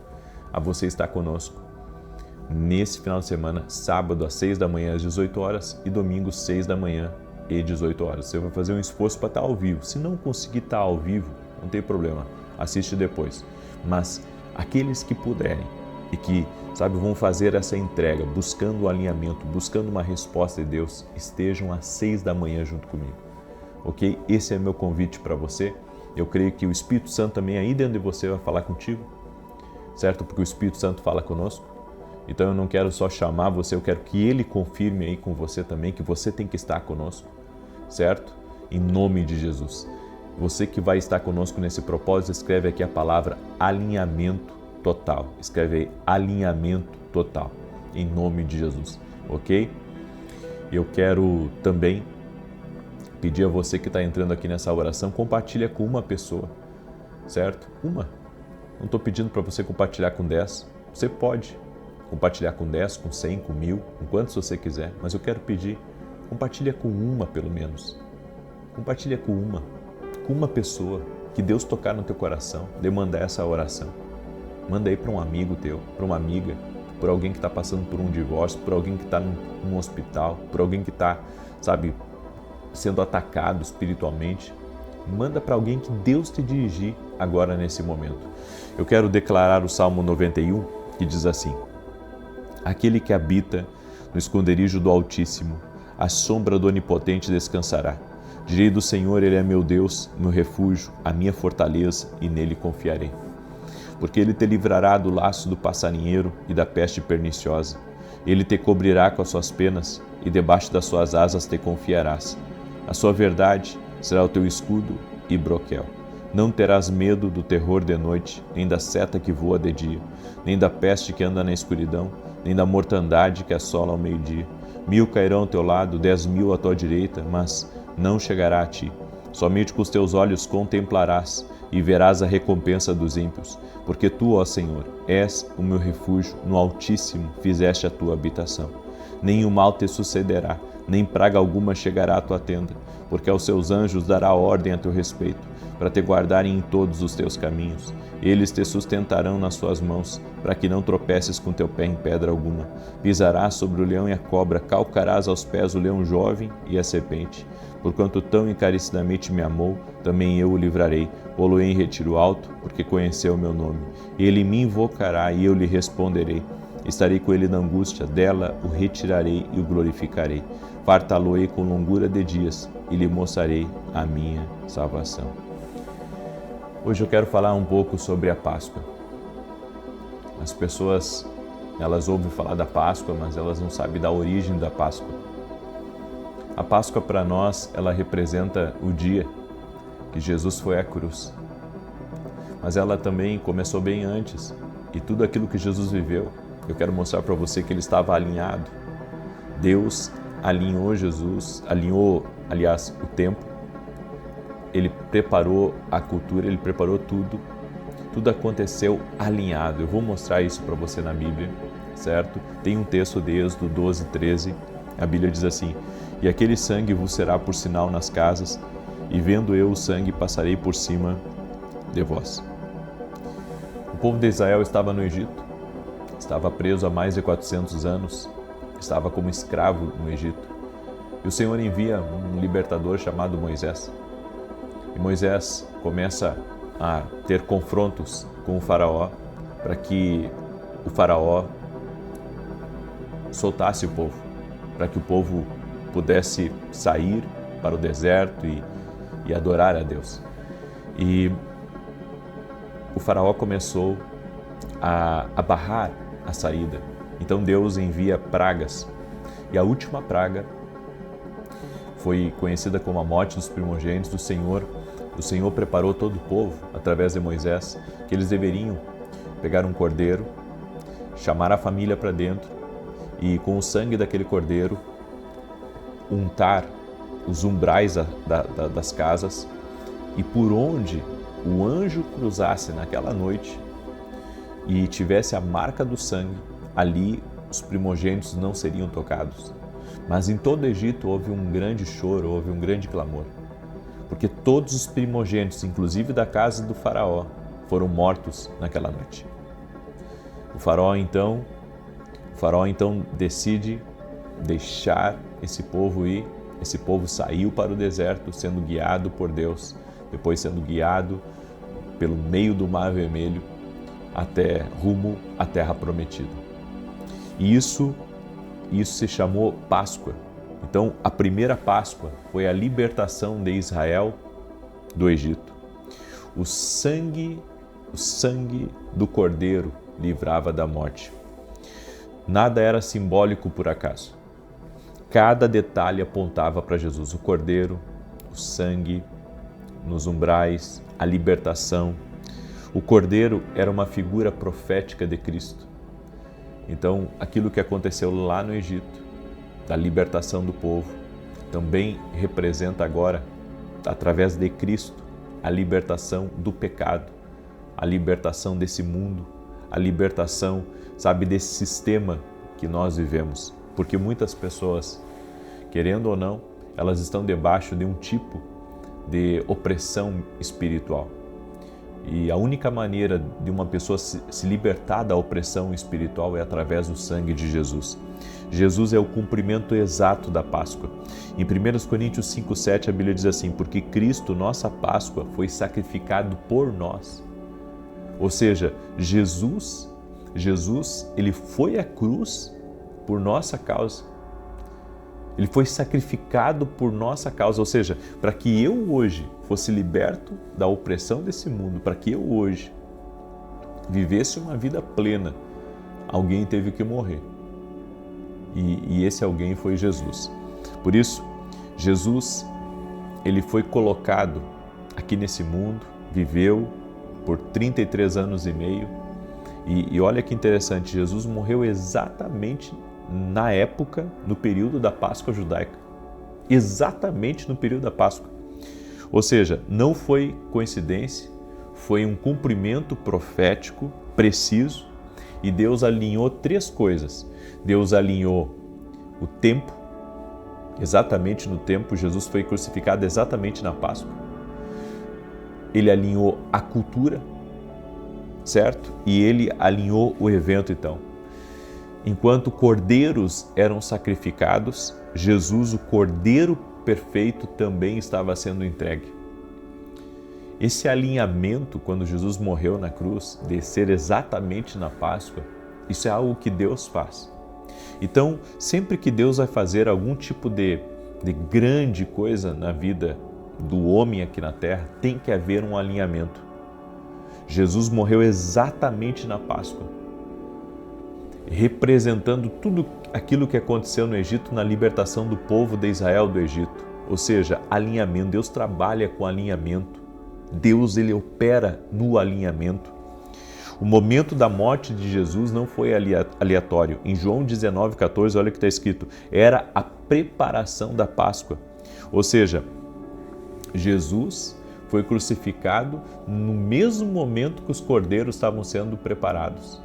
a você estar conosco nesse final de semana, sábado às 6 da manhã às 18 horas e domingo 6 da manhã e 18 horas. Você vai fazer um esforço para estar ao vivo. Se não conseguir estar ao vivo, não tem problema, assiste depois. Mas aqueles que puderem e que, sabe, vão fazer essa entrega, buscando o alinhamento, buscando uma resposta de Deus, estejam às 6 da manhã junto comigo, ok? Esse é meu convite para você. Eu creio que o Espírito Santo também aí dentro de você vai falar contigo, certo? Porque o Espírito Santo fala conosco. Então eu não quero só chamar você, eu quero que Ele confirme aí com você também que você tem que estar conosco, certo? Em nome de Jesus. Você que vai estar conosco nesse propósito, escreve aqui a palavra alinhamento total. Escreve aí alinhamento total, em nome de Jesus, ok? Eu quero também pedir a você que está entrando aqui nessa oração, compartilha com uma pessoa, certo? Uma. Não estou pedindo para você compartilhar com 10, você pode compartilhar com 10, com 100, com 1000, com quantos você quiser, mas eu quero pedir, compartilha com uma pelo menos. Compartilha com uma pessoa que Deus tocar no teu coração, de mandar essa oração. Manda aí para um amigo teu, para uma amiga, por alguém que está passando por um divórcio, por alguém que está num hospital, por alguém que está, sabe, sendo atacado espiritualmente. Manda para alguém que Deus te dirigir agora nesse momento. Eu quero declarar o Salmo 91, que diz assim: aquele que habita no esconderijo do Altíssimo, à sombra do Onipotente descansará. Direi do Senhor, Ele é meu Deus, meu refúgio, a minha fortaleza, e nele confiarei. Porque Ele te livrará do laço do passarinheiro e da peste perniciosa. Ele te cobrirá com as suas penas, e debaixo das suas asas te confiarás. A sua verdade será o teu escudo e broquel. Não terás medo do terror de noite, nem da seta que voa de dia, nem da peste que anda na escuridão, nem da mortandade que assola ao meio-dia. 1000 cairão ao teu lado, 10.000 à tua direita, mas não chegará a ti. Somente com os teus olhos contemplarás e verás a recompensa dos ímpios. Porque tu, ó Senhor, és o meu refúgio, no Altíssimo fizeste a tua habitação. Nem o mal te sucederá, nem praga alguma chegará à tua tenda, porque aos seus anjos dará ordem a teu respeito, para te guardarem em todos os teus caminhos. Eles te sustentarão nas suas mãos, para que não tropeces com teu pé em pedra alguma. Pisarás sobre o leão e a cobra, calcarás aos pés o leão jovem e a serpente. Porquanto tão encarecidamente me amou, também eu o livrarei. Pô-lo-ei em retiro alto, porque conheceu o meu nome. Ele me invocará e eu lhe responderei. Estarei com ele na angústia, dela o retirarei e o glorificarei. Fartá-lo-ei com longura de dias e lhe mostrarei a minha salvação. Hoje eu quero falar um pouco sobre a Páscoa. As pessoas, elas ouvem falar da Páscoa, mas elas não sabem da origem da Páscoa. A Páscoa para nós, ela representa o dia que Jesus foi à cruz. Mas ela também começou bem antes. E tudo aquilo que Jesus viveu, eu quero mostrar para você que ele estava alinhado. Deus alinhou Jesus, aliás, o tempo. Ele preparou a cultura, ele preparou tudo. Tudo aconteceu alinhado. Eu vou mostrar isso para você na Bíblia, certo? Tem um texto de Êxodo 12, 13. A Bíblia diz assim: e aquele sangue vos será por sinal nas casas, e vendo eu o sangue, passarei por cima de vós. O povo de Israel estava no Egito, estava preso há mais de 400 anos, estava como escravo no Egito. E o Senhor envia um libertador chamado Moisés. E Moisés começa a ter confrontos com o faraó, para que o faraó soltasse o povo, para que o povo pudesse sair para o deserto e adorar a Deus. E o faraó começou a barrar a saída. Então Deus envia pragas. E a última praga foi conhecida como a morte dos primogênitos do Senhor. O Senhor preparou todo o povo, através de Moisés, que eles deveriam pegar um cordeiro, chamar a família para dentro e com o sangue daquele cordeiro untar os umbrais das casas, e por onde o anjo cruzasse naquela noite e tivesse a marca do sangue, ali os primogênitos não seriam tocados. Mas em todo o Egito houve um grande choro, houve um grande clamor, porque todos os primogênitos, inclusive da casa do faraó, foram mortos naquela noite. O faraó então decide deixar esse povo ir. Esse povo saiu para o deserto, sendo guiado por Deus, depois sendo guiado pelo meio do Mar Vermelho até rumo à Terra Prometida. E isso se chamou Páscoa. Então, a primeira Páscoa foi a libertação de Israel do Egito. O sangue do Cordeiro livrava da morte. Nada era simbólico por acaso. Cada detalhe apontava para Jesus. O Cordeiro, o sangue nos umbrais, a libertação. O Cordeiro era uma figura profética de Cristo. Então, aquilo que aconteceu lá no Egito, da libertação do povo, também representa agora, através de Cristo, a libertação do pecado, a libertação desse mundo, a libertação, desse sistema que nós vivemos. Porque muitas pessoas, querendo ou não, elas estão debaixo de um tipo de opressão espiritual. E a única maneira de uma pessoa se libertar da opressão espiritual é através do sangue de Jesus. Jesus é o cumprimento exato da Páscoa. Em 1 Coríntios 5,7 a Bíblia diz assim: porque Cristo, nossa Páscoa, foi sacrificado por nós. Ou seja, Jesus, ele foi à cruz por nossa causa. Ele foi sacrificado por nossa causa, ou seja, para que eu hoje fosse liberto da opressão desse mundo, para que eu hoje vivesse uma vida plena, alguém teve que morrer. E esse alguém foi Jesus. Por isso, Jesus, ele foi colocado aqui nesse mundo, viveu por 33 anos e meio, e olha que interessante, Jesus morreu exatamente na época, no período da Páscoa judaica. Exatamente no período da Páscoa. Ou seja, não foi coincidência, foi um cumprimento profético preciso, e Deus alinhou três coisas. Deus alinhou o tempo, exatamente no tempo, Jesus foi crucificado exatamente na Páscoa. Ele alinhou a cultura, certo? E ele alinhou o evento então. Enquanto cordeiros eram sacrificados, Jesus, o Cordeiro perfeito, também estava sendo entregue. Esse alinhamento, quando Jesus morreu na cruz, de ser exatamente na Páscoa, isso é algo que Deus faz. Então, sempre que Deus vai fazer algum tipo de grande coisa na vida do homem aqui na Terra, tem que haver um alinhamento. Jesus morreu exatamente na Páscoa, representando tudo aquilo que aconteceu no Egito na libertação do povo de Israel do Egito. Ou seja, alinhamento. Deus trabalha com alinhamento. Deus, ele opera no alinhamento. O momento da morte de Jesus não foi aleatório. Em João 19,14, olha o que está escrito: era a preparação da Páscoa. Ou seja, Jesus foi crucificado no mesmo momento que os cordeiros estavam sendo preparados.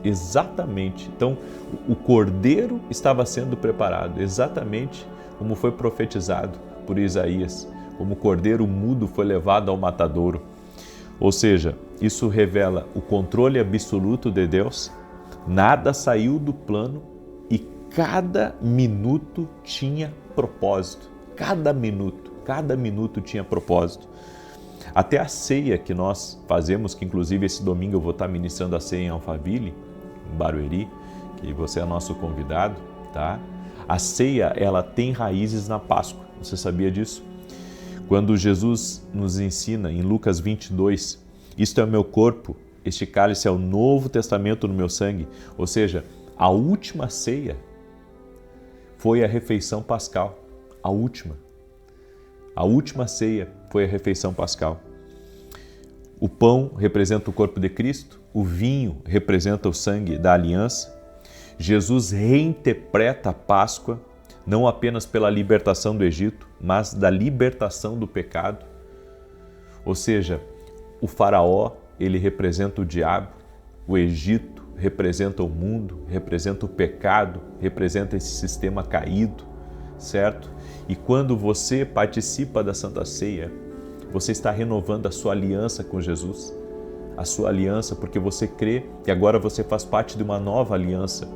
Exatamente. Então, o cordeiro estava sendo preparado, exatamente como foi profetizado por Isaías, como o cordeiro mudo foi levado ao matadouro. Ou seja, isso revela o controle absoluto de Deus, nada saiu do plano e cada minuto tinha propósito. Cada minuto tinha propósito. Até a ceia que nós fazemos, que inclusive esse domingo eu vou estar ministrando a ceia em Alphaville, em Barueri, que você é nosso convidado, tá? A ceia, ela tem raízes na Páscoa. Você sabia disso? Quando Jesus nos ensina em Lucas 22, isto é o meu corpo, este cálice é o novo testamento no meu sangue. Ou seja, a última ceia foi a refeição pascal. A última ceia foi a refeição pascal. O pão representa o corpo de Cristo, o vinho representa o sangue da aliança. Jesus reinterpreta a Páscoa não apenas pela libertação do Egito, mas da libertação do pecado. Ou seja, o faraó, ele representa o diabo, o Egito representa o mundo, representa o pecado, representa esse sistema caído, certo? E quando você participa da Santa Ceia, você está renovando a sua aliança com Jesus, a sua aliança porque você crê que agora você faz parte de uma nova aliança,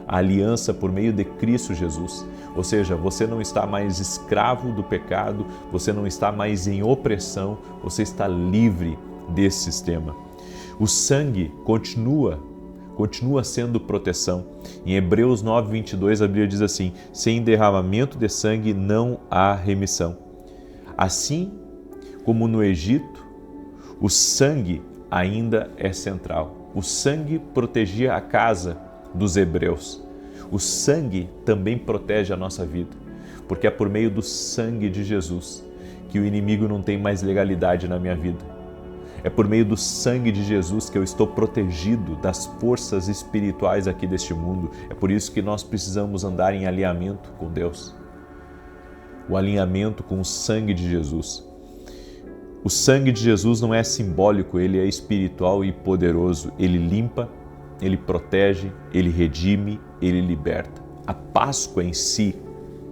a aliança por meio de Cristo Jesus. Ou seja, você não está mais escravo do pecado, você não está mais em opressão, você está livre desse sistema. O sangue continua sendo proteção. Em Hebreus 9:22 a Bíblia diz assim: sem derramamento de sangue não há remissão. Assim como no Egito, o sangue ainda é central. O sangue protegia a casa dos hebreus. O sangue também protege a nossa vida, porque é por meio do sangue de Jesus que o inimigo não tem mais legalidade na minha vida. É por meio do sangue de Jesus que eu estou protegido das forças espirituais aqui deste mundo. É por isso que nós precisamos andar em alinhamento com Deus. O alinhamento com o sangue de Jesus. O sangue de Jesus não é simbólico, ele é espiritual e poderoso. Ele limpa, ele protege, ele redime, ele liberta. A Páscoa em si,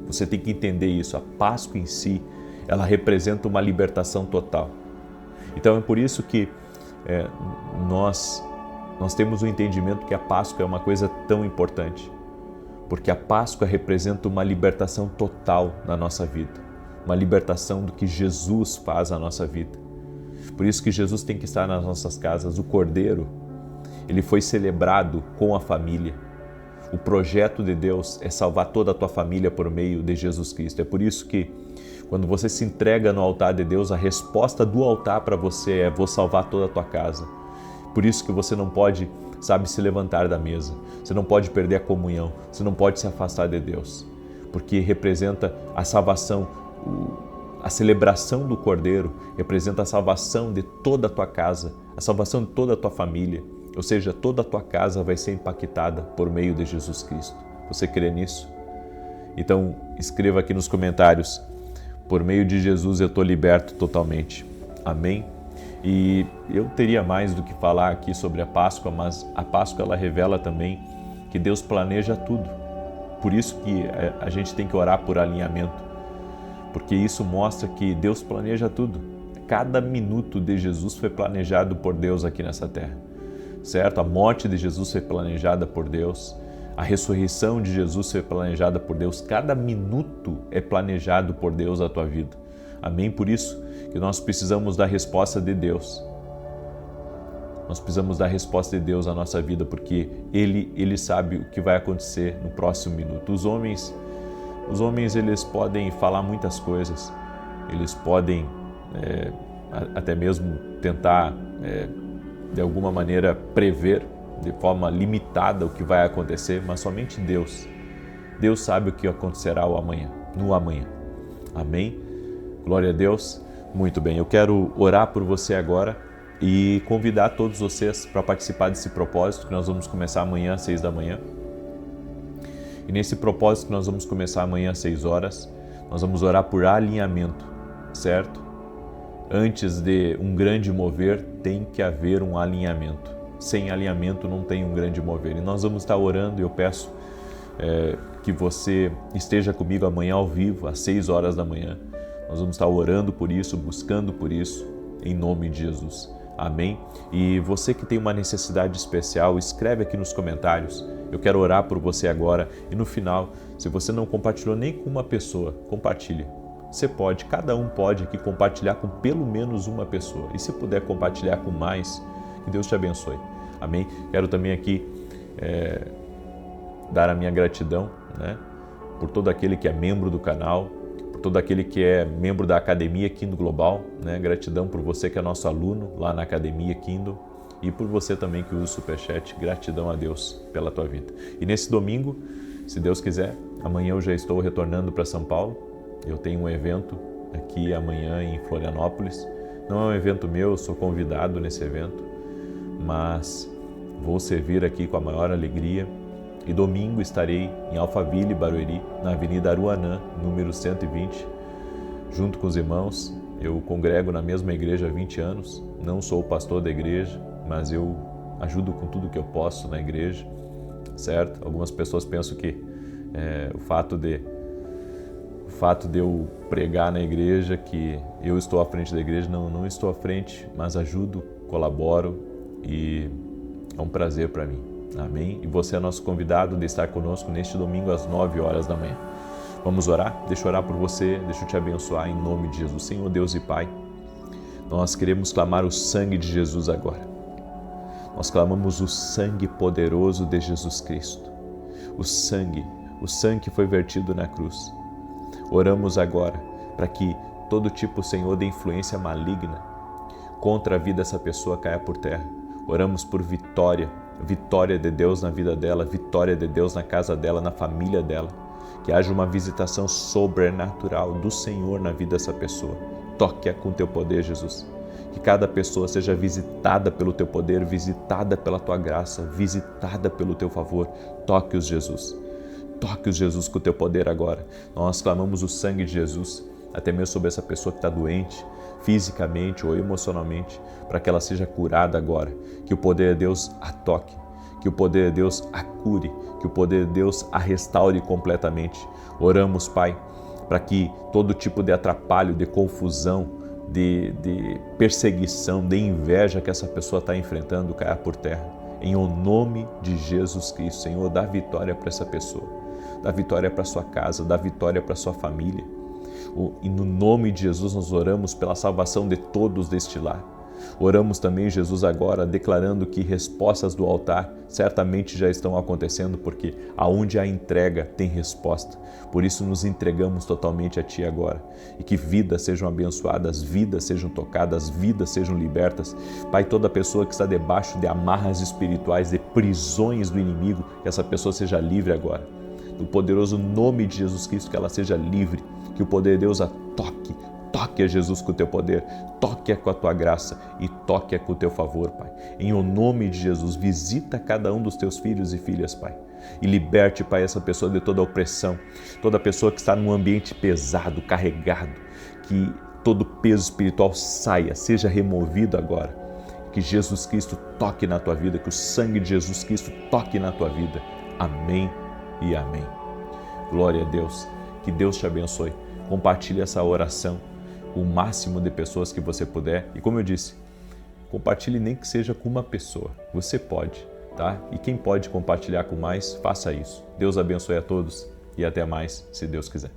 você tem que entender isso, a Páscoa em si, ela representa uma libertação total. Então é por isso que nós temos o entendimento que a Páscoa é uma coisa tão importante, porque a Páscoa representa uma libertação total na nossa vida, uma libertação do que Jesus faz na nossa vida. Por isso que Jesus tem que estar nas nossas casas. O Cordeiro, ele foi celebrado com a família. O projeto de Deus é salvar toda a tua família por meio de Jesus Cristo. É por isso que quando você se entrega no altar de Deus, a resposta do altar para você é: vou salvar toda a tua casa. Por isso que você não pode, se levantar da mesa. Você não pode perder a comunhão. Você não pode se afastar de Deus. Porque representa a salvação, a celebração do Cordeiro representa a salvação de toda a tua casa, a salvação de toda a tua família. Ou seja, toda a tua casa vai ser impactada por meio de Jesus Cristo. Você crê nisso? Então, escreva aqui nos comentários: por meio de Jesus eu estou liberto totalmente. Amém? E eu teria mais do que falar aqui sobre a Páscoa, mas a Páscoa ela revela também que Deus planeja tudo. Por isso que a gente tem que orar por alinhamento, porque isso mostra que Deus planeja tudo. Cada minuto de Jesus foi planejado por Deus aqui nessa terra, certo? A morte de Jesus foi planejada por Deus, a ressurreição de Jesus foi planejada por Deus. Cada minuto é planejado por Deus a tua vida. Amém? Por isso que nós precisamos da resposta de Deus. Nós precisamos da resposta de Deus à nossa vida, porque Ele sabe o que vai acontecer no próximo minuto. Os homens eles podem falar muitas coisas, eles podem até mesmo tentar, de alguma maneira, prever de forma limitada o que vai acontecer, mas somente Deus sabe o que acontecerá no amanhã. Amém? Glória a Deus. Muito bem, eu quero orar por você agora e convidar todos vocês para participar desse propósito que nós vamos começar amanhã às 6 da manhã. E nesse propósito que nós vamos começar amanhã às 6 horas, nós vamos orar por alinhamento, certo? Antes de um grande mover, tem que haver um alinhamento. Sem alinhamento não tem um grande mover. E nós vamos estar orando e eu peço que você esteja comigo amanhã ao vivo, às 6 horas da manhã. Nós vamos estar orando por isso, buscando por isso, em nome de Jesus. Amém? E você que tem uma necessidade especial, escreve aqui nos comentários. Eu quero orar por você agora. E no final, se você não compartilhou nem com uma pessoa, compartilhe. Você pode, cada um pode aqui compartilhar com pelo menos uma pessoa. E se puder compartilhar com mais, que Deus te abençoe. Amém? Quero também aqui dar a minha gratidão, né, por todo aquele que é membro do canal, por todo aquele que é membro da Academia Kindle Global, né, gratidão por você que é nosso aluno lá na Academia Kindle e por você também que usa o Superchat, gratidão a Deus pela tua vida. E nesse domingo, se Deus quiser, amanhã eu já estou retornando para São Paulo, eu tenho um evento aqui amanhã em Florianópolis, não é um evento meu, eu sou convidado nesse evento, mas vou servir aqui com a maior alegria. E domingo estarei em Alphaville, Barueri, na Avenida Aruanã, número 120, junto com os irmãos. Eu congrego na mesma igreja há 20 anos, não sou o pastor da igreja, mas eu ajudo com tudo que eu posso na igreja, certo? Algumas pessoas pensam que o fato de eu pregar na igreja, que eu estou à frente da igreja, não estou à frente, mas ajudo, colaboro e é um prazer para mim. Amém? E você é nosso convidado de estar conosco neste domingo às 9 horas da manhã. Vamos orar? Deixa eu orar por você, deixa eu te abençoar em nome de Jesus. Senhor Deus e Pai, nós queremos clamar o sangue de Jesus agora. Nós clamamos o sangue poderoso de Jesus Cristo. O sangue que foi vertido na cruz. Oramos agora para que todo tipo, Senhor, de influência maligna contra a vida dessa pessoa caia por terra. Oramos por vitória de Deus na vida dela, vitória de Deus na casa dela, na família dela. Que haja uma visitação sobrenatural do Senhor na vida dessa pessoa. Toque-a com teu poder, Jesus. Que cada pessoa seja visitada pelo teu poder, visitada pela tua graça, visitada pelo teu favor. Toque-os, Jesus. Toque-os, Jesus, com o teu poder agora. Nós clamamos o sangue de Jesus, até mesmo sobre essa pessoa que está doente, fisicamente ou emocionalmente, para que ela seja curada agora. Que o poder de Deus a toque, que o poder de Deus a cure, que o poder de Deus a restaure completamente. Oramos, Pai, para que todo tipo de atrapalho, de confusão, de perseguição, de inveja que essa pessoa está enfrentando caia por terra. Em o nome de Jesus Cristo, Senhor, dá vitória para essa pessoa, dá vitória para sua casa, dá vitória para sua família. E no nome de Jesus nós oramos pela salvação de todos deste lar. Oramos também, Jesus, agora declarando que respostas do altar certamente já estão acontecendo, porque aonde há entrega tem resposta. Por isso nos entregamos totalmente a Ti agora. E que vidas sejam abençoadas, vidas sejam tocadas, vidas sejam libertas. Pai, toda pessoa que está debaixo de amarras espirituais, de prisões do inimigo, que essa pessoa seja livre agora. No poderoso nome de Jesus Cristo, que ela seja livre, que o poder de Deus a toque. Toque a Jesus com o teu poder, toque-a com a tua graça e toque-a com o teu favor, Pai. Em o nome de Jesus, visita cada um dos teus filhos e filhas, Pai. E liberte, Pai, essa pessoa de toda a opressão, toda pessoa que está num ambiente pesado, carregado, que todo peso espiritual saia, seja removido agora. Que Jesus Cristo toque na tua vida, que o sangue de Jesus Cristo toque na tua vida. Amém e amém. Glória a Deus. Que Deus te abençoe. Compartilhe essa oração o máximo de pessoas que você puder. E como eu disse, compartilhe nem que seja com uma pessoa. Você pode, tá? E quem pode compartilhar com mais, faça isso. Deus abençoe a todos e até mais, se Deus quiser.